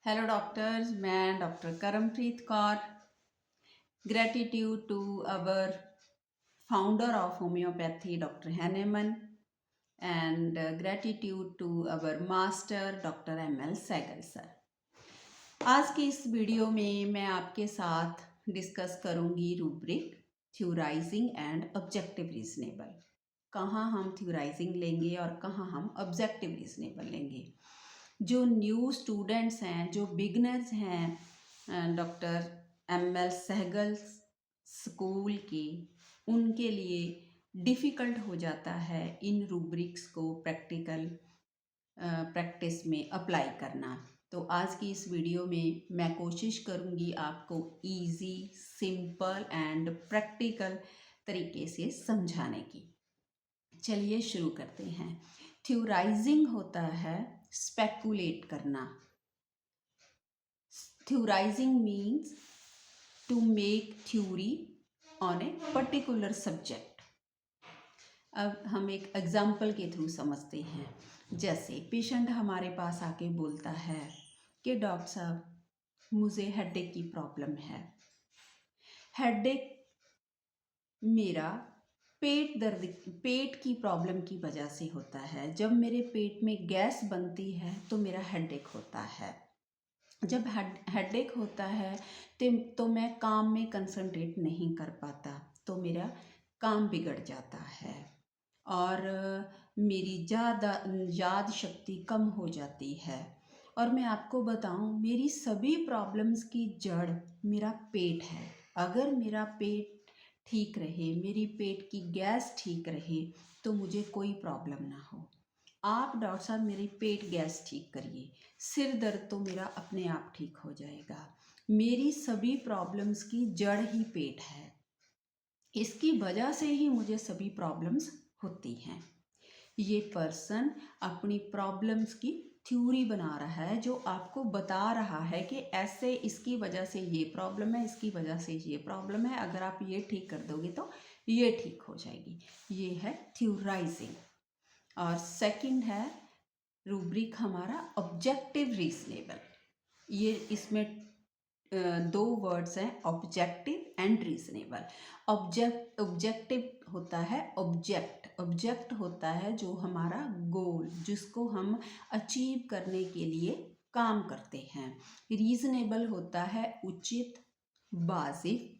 Hello doctors, मैं doctor Karampreet Kaur. Gratitude to our founder of homeopathy doctor Hahnemann and gratitude to our master doctor M L. Sehgal sir. आज की इस video में मैं आपके साथ डिस्कस करूंगी रूब्रिक थ्योराइजिंग एंड ऑब्जेक्टिव रीजनेबल। कहाँ हम थ्योराइजिंग लेंगे और कहाँ हम ऑब्जेक्टिव रीजनेबल लेंगे। जो न्यू स्टूडेंट्स हैं, जो बिगनर्स हैं डॉक्टर एम.एल. सहगल स्कूल के, उनके लिए डिफ़िकल्ट हो जाता है इन रूब्रिक्स को प्रैक्टिस में अप्लाई करना। तो आज की इस वीडियो में मैं कोशिश करूँगी आपको इजी, सिंपल एंड प्रैक्टिकल तरीके से समझाने की। चलिए शुरू करते हैं। थ्योराइजिंग होता है स्पेकुलेट करना। Theorizing means to make theory on a particular subject. अब हम एक एग्जाम्पल के थ्रू समझते हैं। जैसे पेशेंट हमारे पास आके बोलता है कि डॉक्टर साहब मुझे हेडेक की प्रॉब्लम है। हेडेक मेरा पेट की प्रॉब्लम की वजह से होता है। जब मेरे पेट में गैस बनती है तो मेरा हेडेक होता है। जब हेडेक होता है तो मैं काम में कंसंट्रेट नहीं कर पाता, तो मेरा काम बिगड़ जाता है और मेरी ज़्यादा याद शक्ति कम हो जाती है। और मैं आपको बताऊं, मेरी सभी प्रॉब्लम्स की जड़ मेरा पेट है। अगर मेरा पेट ठीक रहे, मेरी पेट की गैस ठीक रहे, तो मुझे कोई प्रॉब्लम ना हो। आप डॉक्टर साहब मेरी पेट गैस ठीक करिए, सिर दर्द तो मेरा अपने आप ठीक हो जाएगा। मेरी सभी प्रॉब्लम्स की जड़ ही पेट है, इसकी वजह से ही मुझे सभी प्रॉब्लम्स होती हैं। ये पर्सन अपनी प्रॉब्लम्स की थ्योरी बना रहा है, जो आपको बता रहा है कि ऐसे इसकी वजह से ये प्रॉब्लम है, इसकी वजह से ये प्रॉब्लम है, अगर आप ये ठीक कर दोगे तो ये ठीक हो जाएगी। ये है थ्योराइजिंग। और सेकंड है रूब्रिक हमारा ऑब्जेक्टिव रीजनेबल। ये इसमें दो वर्ड्स हैं, ऑब्जेक्टिव एंड रीजनेबल। ऑब्जेक्टिव होता है ऑब्जेक्ट होता है जो हमारा गोल, जिसको हम अचीव करने के लिए काम करते हैं। रीजनेबल होता है उचित, वाजिब।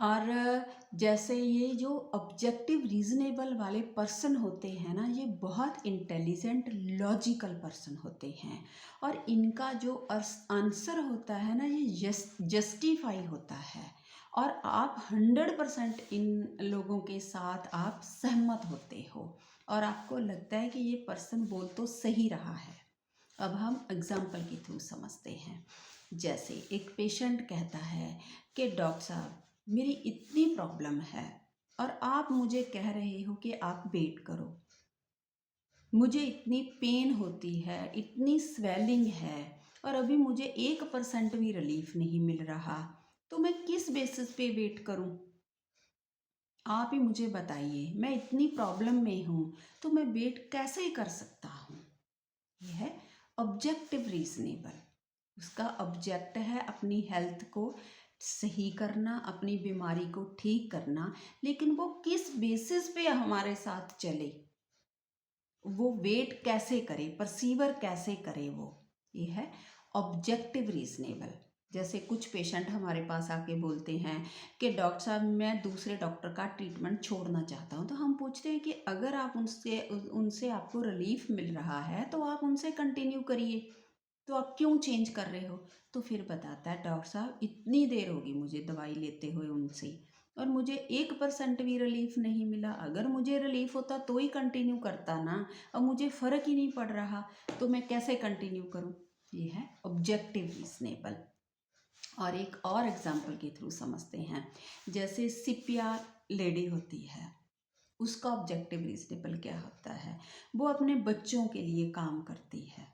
और जैसे ये जो ऑब्जेक्टिव रीजनेबल वाले पर्सन होते हैं ना, ये बहुत इंटेलिजेंट लॉजिकल पर्सन होते हैं। और इनका जो आंसर होता है ना, ये जस्टिफाई होता है। और आप 100% इन लोगों के साथ आप सहमत होते हो और आपको लगता है कि ये पर्सन बोल तो सही रहा है। अब हम एग्जाम्पल के थ्रू समझते हैं। जैसे एक पेशेंट कहता है कि डॉक्टर साहब मेरी इतनी प्रॉब्लम है और आप मुझे कह रहे हो कि आप वेट करो। मुझे इतनी पेन होती है, इतनी स्वेलिंग है और अभी मुझे 1% भी रिलीफ नहीं मिल रहा, तो मैं किस बेसिस पे वेट करूं? आप ही मुझे बताइए। मैं इतनी प्रॉब्लम में हूँ तो मैं वेट कैसे कर सकता हूँ? यह है ऑब्जेक्टिव रीजनेबल। उसका ऑब्जेक्ट है अपनी हेल्थ को सही करना, अपनी बीमारी को ठीक करना, लेकिन वो किस बेसिस पे हमारे साथ चले, वो वेट कैसे करे, परसीवर कैसे करे, वो ये है ऑब्जेक्टिव रीजनेबल। जैसे कुछ पेशेंट हमारे पास आके बोलते हैं कि डॉक्टर साहब मैं दूसरे डॉक्टर का ट्रीटमेंट छोड़ना चाहता हूँ। तो हम पूछते हैं कि अगर आप उनसे उनसे आपको रिलीफ मिल रहा है तो आप उनसे कंटिन्यू करिए, तो आप क्यों चेंज कर रहे हो? तो फिर बताता है डॉक्टर साहब इतनी देर होगी मुझे दवाई लेते हुए उनसे और मुझे 1% भी रिलीफ नहीं मिला। अगर मुझे रिलीफ होता तो ही कंटिन्यू करता ना, अब मुझे फ़र्क ही नहीं पड़ रहा, तो मैं कैसे कंटिन्यू करूँ? ये है ऑब्जेक्टिव रीजनेबल। और एक और एग्जाम्पल के थ्रू समझते हैं। जैसे सिपिया लेडी होती है, उसका ऑब्जेक्टिव रीजनेबल क्या होता है? वो अपने बच्चों के लिए काम करती है।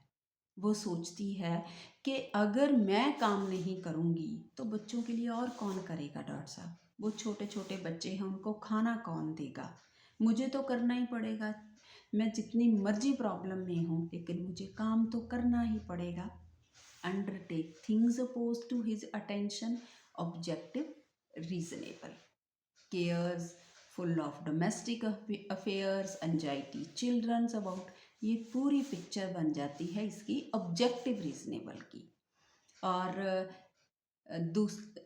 वो सोचती है कि अगर मैं काम नहीं करूँगी तो बच्चों के लिए और कौन करेगा डॉक्टर साहब? वो छोटे छोटे बच्चे हैं, उनको खाना कौन देगा? मुझे तो करना ही पड़ेगा। मैं जितनी मर्जी प्रॉब्लम में हूँ, लेकिन मुझे काम तो करना ही पड़ेगा। undertake things opposed to his attention, objective, reasonable, cares, full of domestic affairs, anxiety children's about, ये पूरी पिक्चर बन जाती है इसकी ऑब्जेक्टिव रीजनेबल की। और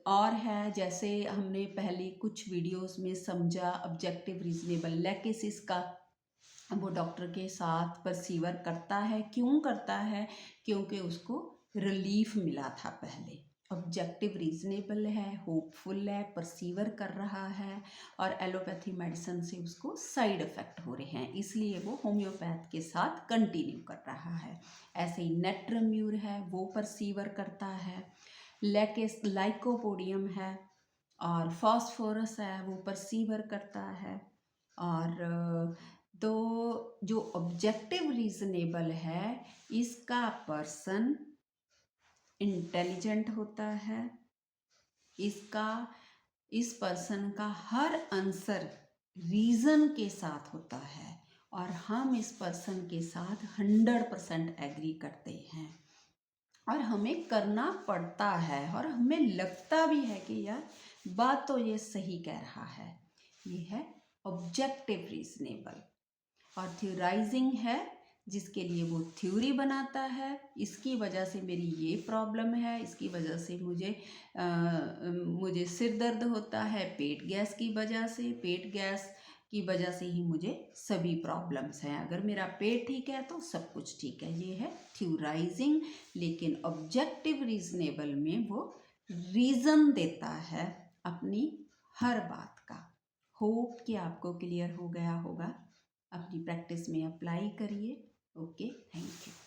और है, जैसे हमने पहले कुछ वीडियोस में समझा ऑब्जेक्टिव रीजनेबल लेकेसिस का, वो डॉक्टर के साथ परसीवर करता है। क्यों करता है? क्योंकि उसको रिलीफ मिला था पहले। ऑब्जेक्टिव रीजनेबल है, होपफुल है, परसीवर कर रहा है, और एलोपैथी मेडिसिन से उसको साइड इफ़ेक्ट हो रहे हैं, इसलिए वो होम्योपैथ के साथ कंटिन्यू कर रहा है। ऐसे ही नेट्रम्यूर है, वो परसीवर करता है। लेकेस लाइकोपोडियम है और फॉस्फोरस है, वो परसीवर करता है। और तो जो ऑब्जेक्टिव रीजनेबल है, इसका पर्सन इंटेलिजेंट होता है, इस पर्सन का हर आंसर रीज़न के साथ होता है, और हम इस पर्सन के साथ 100% एग्री करते हैं, और हमें करना पड़ता है, और हमें लगता भी है कि यार बात तो ये सही कह रहा है। ये है ऑब्जेक्टिव रीजनेबल। और थ्योराइजिंग है, जिसके लिए वो थ्योरी बनाता है, इसकी वजह से मेरी ये प्रॉब्लम है, इसकी वजह से मुझे सिर दर्द होता है, पेट गैस की वजह से, पेट गैस की वजह से ही मुझे सभी प्रॉब्लम्स हैं। अगर मेरा पेट ठीक है तो सब कुछ ठीक है। ये है थ्योराइजिंग। लेकिन ऑब्जेक्टिव रीजनेबल में वो रीज़न देता है अपनी हर बात का। होप कि आपको क्लियर हो गया होगा। अपनी प्रैक्टिस में अप्लाई करिए। Okay, thank you.